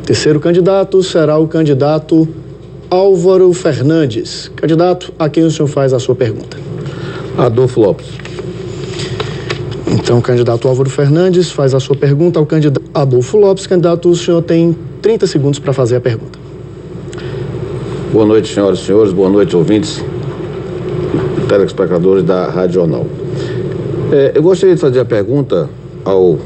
Terceiro candidato será o candidato Álvaro Fernandes. Candidato, a quem o senhor faz a sua pergunta? Adolfo Lopes. Então, o candidato Álvaro Fernandes faz a sua pergunta ao candidato Adolfo Lopes. Candidato, o senhor tem 30 segundos para fazer a pergunta. Boa noite, senhoras e senhores. Boa noite, ouvintes, telespectadores da Rádio Jornal. Eu gostaria de fazer a pergunta ao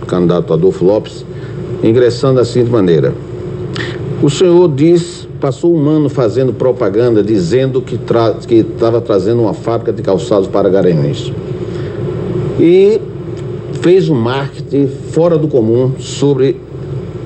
candidato Adolfo Lopes, ingressando da seguinte maneira. O senhor passou um ano fazendo propaganda, dizendo que estava trazendo uma fábrica de calçados para Garanhuns. E fez um marketing fora do comum sobre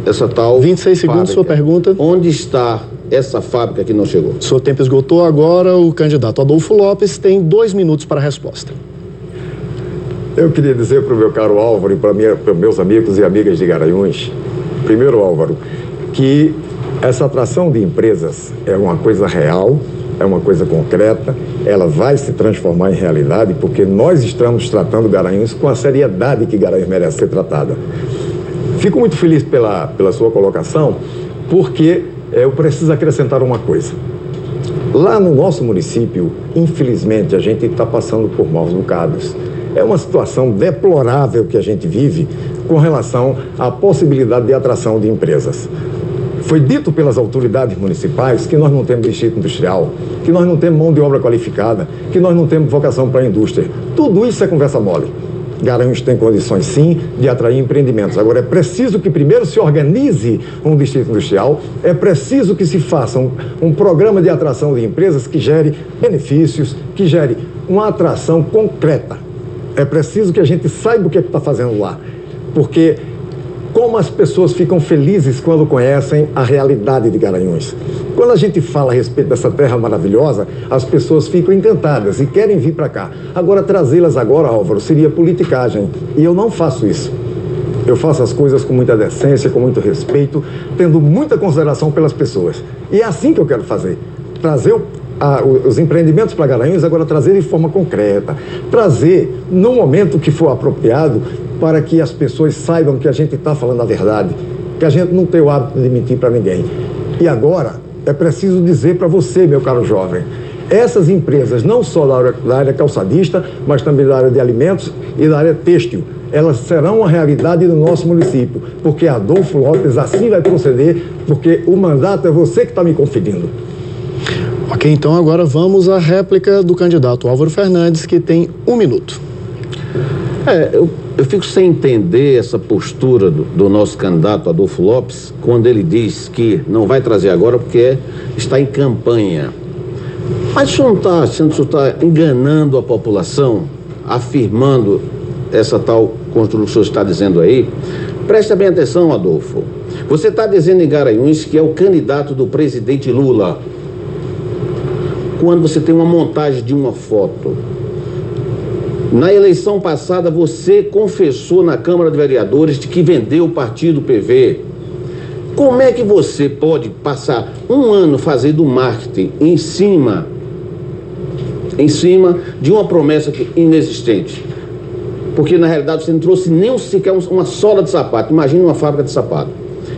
essa tal 26 segundos, sua pergunta. Onde está essa fábrica que não chegou? Seu tempo esgotou. Agora o candidato Adolfo Lopes tem 2 minutos para a resposta. Eu queria dizer para o meu caro Álvaro e para meus amigos e amigas de Garanhuns, primeiro, Álvaro, que essa atração de empresas é uma coisa real, é uma coisa concreta, ela vai se transformar em realidade, porque nós estamos tratando Garanhuns com a seriedade que Garanhuns merece ser tratada. Fico muito feliz pela sua colocação, porque eu preciso acrescentar uma coisa. Lá no nosso município, infelizmente, a gente está passando por maus bocados. É uma situação deplorável que a gente vive com relação à possibilidade de atração de empresas. Foi dito pelas autoridades municipais que nós não temos distrito industrial, que nós não temos mão de obra qualificada, que nós não temos vocação para a indústria. Tudo isso é conversa mole. Garanhuns tem condições, sim, de atrair empreendimentos. Agora, é preciso que primeiro se organize um distrito industrial, é preciso que se faça um programa de atração de empresas que gere benefícios, que gere uma atração concreta. É preciso que a gente saiba o que está fazendo lá, porque como as pessoas ficam felizes quando conhecem a realidade de Garanhuns. Quando a gente fala a respeito dessa terra maravilhosa, as pessoas ficam encantadas e querem vir para cá. Agora, trazê-las agora, Álvaro, seria politicagem. E eu não faço isso. Eu faço as coisas com muita decência, com muito respeito, tendo muita consideração pelas pessoas. E é assim que eu quero fazer. Trazer os empreendimentos para Garanhuns, agora trazer de forma concreta. Trazer no momento que for apropriado, para que as pessoas saibam que a gente está falando a verdade, que a gente não tem o hábito de mentir para ninguém. E agora, é preciso dizer para você, meu caro jovem, essas empresas, não só da área calçadista, mas também da área de alimentos e da área têxtil, elas serão uma realidade no nosso município, porque Adolfo Lopes assim vai proceder, porque o mandato é você que está me conferindo. Ok, então agora vamos à réplica do candidato Álvaro Fernandes, que tem 1 minuto. Eu fico sem entender essa postura do nosso candidato Adolfo Lopes, quando ele diz que não vai trazer agora porque está em campanha. Mas o senhor está enganando a população, afirmando essa tal construção que o senhor está dizendo aí? Presta bem atenção, Adolfo. Você está dizendo em Garanhuns que é o candidato do presidente Lula, quando você tem uma montagem de uma foto. Na eleição passada, você confessou na Câmara de Vereadores de que vendeu o partido PV. Como é que você pode passar um ano fazendo marketing em cima de uma promessa inexistente? Porque, na realidade, você não trouxe nem sequer uma sola de sapato. Imagine uma fábrica de sapato.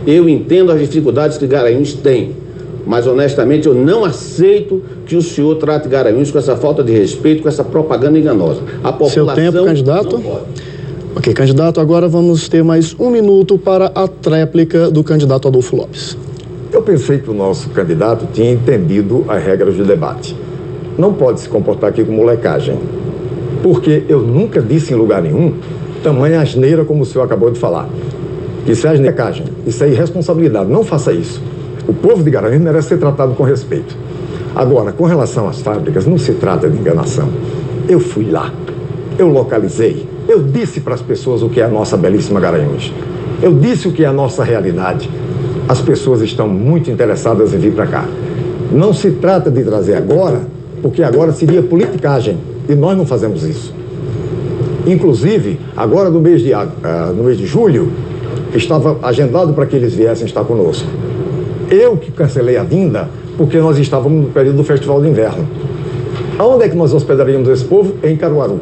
Eu entendo as dificuldades que Garanhuns tem, mas, honestamente, eu não aceito que o senhor trate Garanhuns com essa falta de respeito, com essa propaganda enganosa. A população... Seu tempo, candidato? Ok, candidato, agora vamos ter mais 1 minuto para a tréplica do candidato Adolfo Lopes. Eu pensei que o nosso candidato tinha entendido as regras do debate. Não pode se comportar aqui com molecagem, porque eu nunca disse em lugar nenhum tamanha asneira como o senhor acabou de falar. Isso é asneiragem, isso é irresponsabilidade, não faça isso. O povo de Garanhuns merece ser tratado com respeito. Agora, com relação às fábricas, não se trata de enganação. Eu fui lá, eu localizei, eu disse para as pessoas o que é a nossa belíssima Garanhuns. Eu disse o que é a nossa realidade. As pessoas estão muito interessadas em vir para cá. Não se trata de trazer agora, porque agora seria politicagem, e nós não fazemos isso. Inclusive, agora no mês de julho, estava agendado para que eles viessem estar conosco. Eu que cancelei a vinda, porque nós estávamos no período do Festival de Inverno. Aonde é que nós hospedaríamos esse povo? Em Caruaru.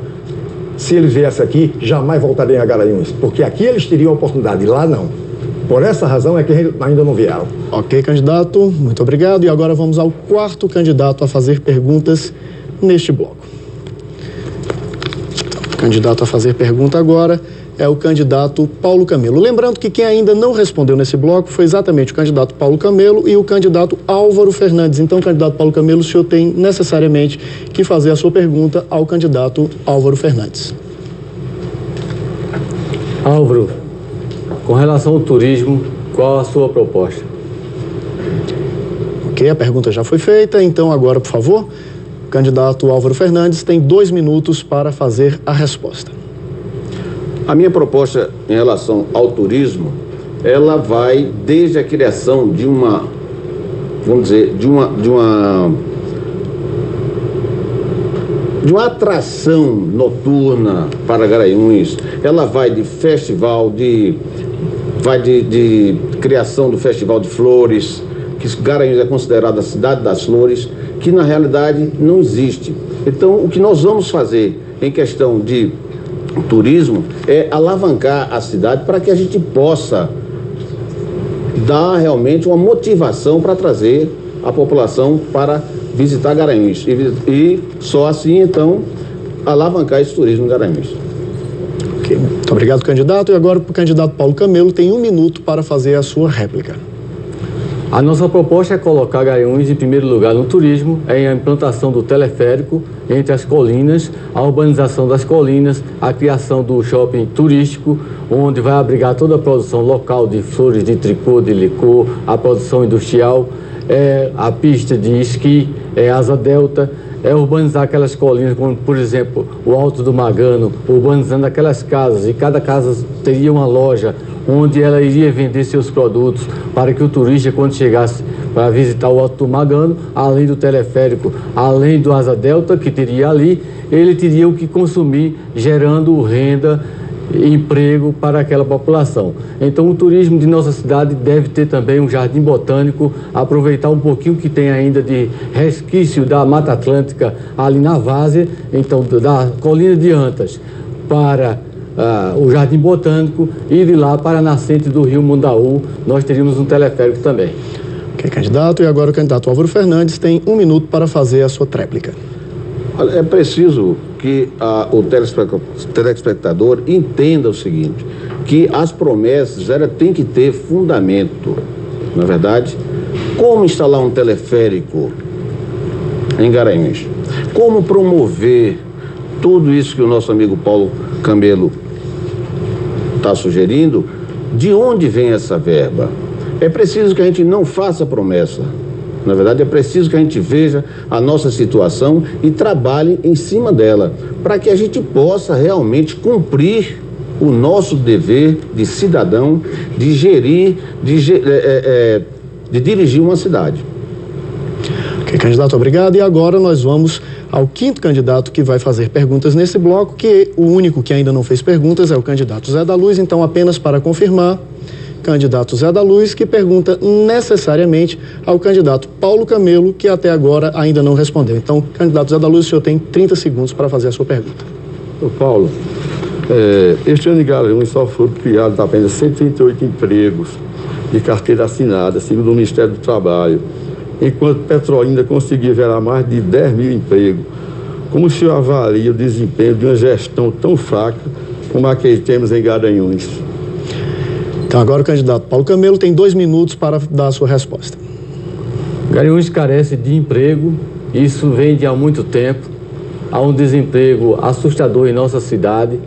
Se eles viessem aqui, jamais voltariam a Garanhuns, porque aqui eles teriam a oportunidade, lá não. Por essa razão é que ainda não vieram. Ok, candidato, muito obrigado. E agora vamos ao quarto candidato a fazer perguntas neste bloco. Então, o candidato a fazer pergunta agora é o candidato Paulo Camelo. Lembrando que quem ainda não respondeu nesse bloco foi exatamente o candidato Paulo Camelo e o candidato Álvaro Fernandes. Então, candidato Paulo Camelo, o senhor tem necessariamente que fazer a sua pergunta ao candidato Álvaro Fernandes. Álvaro, com relação ao turismo, qual a sua proposta? Ok, a pergunta já foi feita, então agora, por favor, o candidato Álvaro Fernandes tem 2 minutos para fazer a resposta. A minha proposta em relação ao turismo, ela vai desde a criação de uma, vamos dizer, de uma atração noturna para Garanhuns. Ela vai de festival, de criação do Festival de Flores, que Garanhuns é considerada a cidade das flores, que na realidade não existe. Então, o que nós vamos fazer em questão de turismo é alavancar a cidade para que a gente possa dar realmente uma motivação para trazer a população para visitar Garanhuns e só assim então alavancar esse turismo em Garanhuns. Ok, muito obrigado, candidato. E agora para o candidato Paulo Camelo tem 1 minuto para fazer a sua réplica. A nossa proposta é colocar Garanhuns em primeiro lugar no turismo, em a implantação do teleférico entre as colinas, a urbanização das colinas, a criação do shopping turístico, onde vai abrigar toda a produção local de flores, de tricô, de licor, a produção industrial, a pista de esqui, asa delta, urbanizar aquelas colinas, como por exemplo o Alto do Magano, urbanizando aquelas casas, e cada casa teria uma loja onde ela iria vender seus produtos para que o turista, quando chegasse para visitar o Alto do Magano, além do teleférico, além do asa delta que teria ali, ele teria o que consumir, gerando renda, emprego para aquela população. Então o turismo de nossa cidade deve ter também um jardim botânico, aproveitar um pouquinho que tem ainda de resquício da Mata Atlântica ali na várzea, então da Colina de Antas para o Jardim Botânico e de lá para a nascente do Rio Mundaú, nós teríamos um teleférico também. Ok, candidato. E agora o candidato Álvaro Fernandes tem 1 minuto para fazer a sua tréplica. Olha, é preciso que o telespectador entenda o seguinte, que as promessas têm que ter fundamento, na verdade. Como instalar um teleférico em Garanhuns? Como promover tudo isso que o nosso amigo Paulo Camelo está sugerindo? De onde vem essa verba? É preciso que a gente não faça promessa. Na verdade, é preciso que a gente veja a nossa situação e trabalhe em cima dela, para que a gente possa realmente cumprir o nosso dever de cidadão, de gerir, de dirigir uma cidade. Ok, candidato, obrigado. E agora nós vamos ao 5º candidato que vai fazer perguntas nesse bloco, que o único que ainda não fez perguntas é o candidato Zé da Luz. Então, apenas para confirmar, candidato Zé da Luz, que pergunta necessariamente ao candidato Paulo Camelo, que até agora ainda não respondeu. Então, candidato Zé da Luz, o senhor tem 30 segundos para fazer a sua pergunta. Ô Paulo, este ano em Garanhuns só foram criados apenas 138 empregos de carteira assinada, segundo o Ministério do Trabalho, enquanto Petrolina conseguiu gerar mais de 10 mil empregos. Como o senhor avalia o desempenho de uma gestão tão fraca como a que temos em Garanhuns? Então, agora o candidato Paulo Camelo tem 2 minutos para dar a sua resposta. Garanhuns carece de emprego, isso vem de há muito tempo. Há um desemprego assustador em nossa cidade,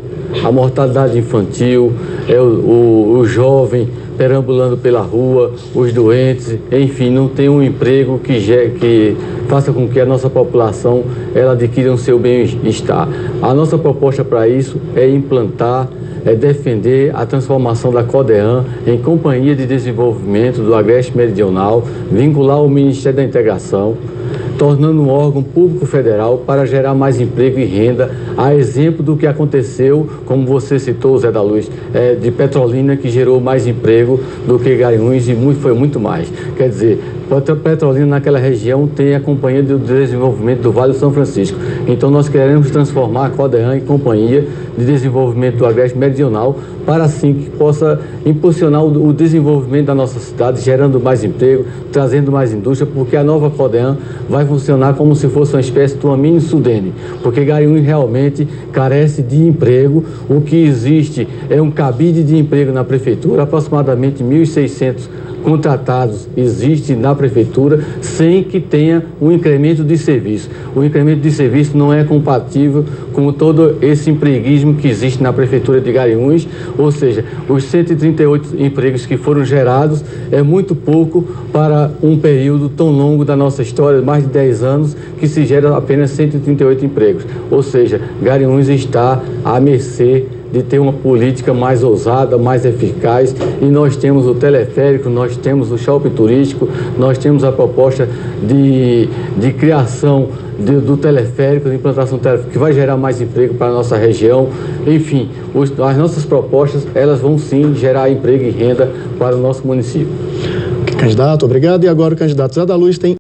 a mortalidade infantil, o jovem perambulando pela rua, os doentes, enfim, não tem um emprego que faça com que a nossa população ela adquira o seu bem-estar. A nossa proposta para isso é implantar, é defender a transformação da CODEAN em Companhia de Desenvolvimento do Agreste Meridional, vincular o Ministério da Integração, tornando um órgão público federal para gerar mais emprego e renda, a exemplo do que aconteceu, como você citou, Zé da Luz, de Petrolina, que gerou mais emprego do que Garanhuns e foi muito mais. Quer dizer, Petrolina naquela região tem a Companhia de Desenvolvimento do Vale do São Francisco. Então nós queremos transformar a CODEAN em Companhia de Desenvolvimento do Agreste Meridional para assim que possa impulsionar o desenvolvimento da nossa cidade, gerando mais emprego, trazendo mais indústria, porque a nova CODEAN vai funcionar como se fosse uma espécie de uma mini Sudene, porque Garanhuns realmente carece de emprego. O que existe é um cabide de emprego na prefeitura, aproximadamente 1.600 contratados existe na prefeitura, sem que tenha um incremento de serviço. O incremento de serviço não é compatível com todo esse empreguismo que existe na prefeitura de Garanhuns, ou seja, os 138 empregos que foram gerados é muito pouco para um período tão longo da nossa história, mais de 10 anos, que se gera apenas 138 empregos. Ou seja, Garanhuns está à mercê de ter uma política mais ousada, mais eficaz, e nós temos o teleférico, nós temos o shopping turístico, nós temos a proposta de criação do teleférico, de implantação do teleférico, que vai gerar mais emprego para a nossa região. Enfim, as nossas propostas, elas vão sim gerar emprego e renda para o nosso município. Candidato, obrigado. E agora o candidato Zé da Luz tem